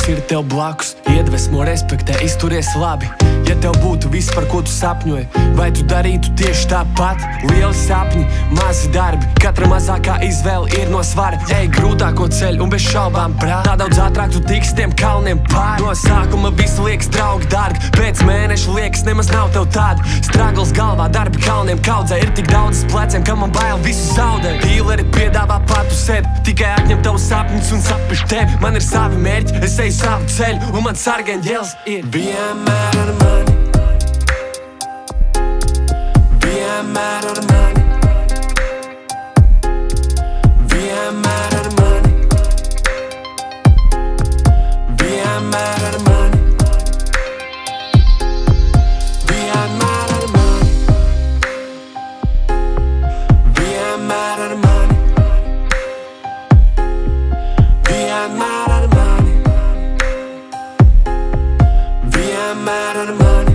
kas ir tev blakus, iedvesmo, respektē, izturies labi. Ja tev būtu viss, par ko tu sapņoji, vai tu darītu tieši tāpat? Lieli sapņi, mazi darbi, katra mazākā izvēle ir no svara. Ej grūtāko ceļu un bez šaubām prāt, tā daudz ātrāk tu tiks tiem kalniem pār. No sākuma visu liekas draugi dārgi, pēc mēneša liekas nemaz nav tev tāda. Stragls galvā, darbi kalniem kaudzē, ir tik daudz pleciem, ka man bail visu zaudēt. Dīleri piedāvā patu sevi, tikai atņem tavu sapņus un sapiš tevi. Man ir savi mērķi, es eju savu ceļu, un man sargaņģēlis ir vienmēr ar mani. Vienmēr ar mani. Vienmēr ar mani. Vienmēr ar mani. Vienmēr ar mani. Vienmēr ar mani. Vienmēr ar mani. Vienmēr ar mani.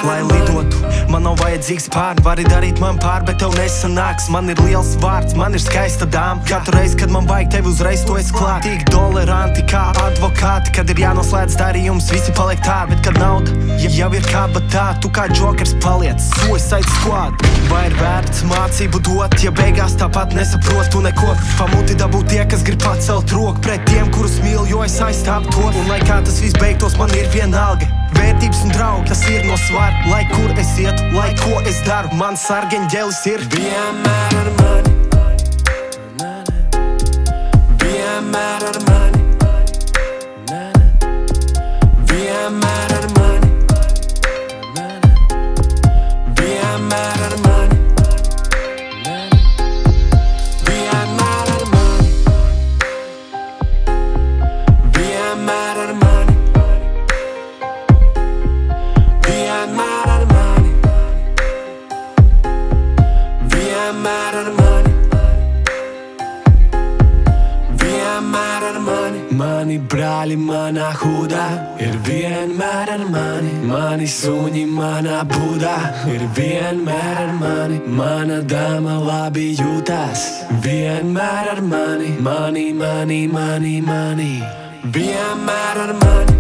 Lai lidotu, man nav vajadzīgs pārni, vari darīt man pār, bet tev nesanāks. Man ir liels vārds, man ir skaista dāma. Katru reizi, kad man vajag tevi, uzreiz to es klāt. Tik toleranti kā advokāti, kad ir jānoslēdz darījums, visi paliek tādi. Bet kad nauda jau ir kabatā, tu kā džokers paliec Suicide Squad. Vai ir vērts mācību dot, ja beigās tāpat nesaprotu neko? Pamuti dabūt tie, kas grib pacelt roku pret tiem, kurus mīl, jo es aizstāvu to. Un lai kā tas viss beigtos, man ir vienalga. Vērtības un draugi, tas ir no svara. Lai kur es ietu, lai ko es daru, mans sargaņģēlis ir vienmēr ar mani. Vienmēr ar mani. Vienmēr ar mani. Vienmēr ar mani. Vienmēr ar mani. Vienmēr ar mani. Vienmēr ar mani. Vienmēr ar mani. Vienmēr ar mani. Mani brāļi manā hudā ir vienmēr ar mani. Mani suņi manā būdā ir vienmēr ar mani. Mana dāma labi jūtās vienmēr ar mani. Mani, mani, mani, mani. Vienmēr ar mani.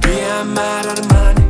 Vienmēr ar mani.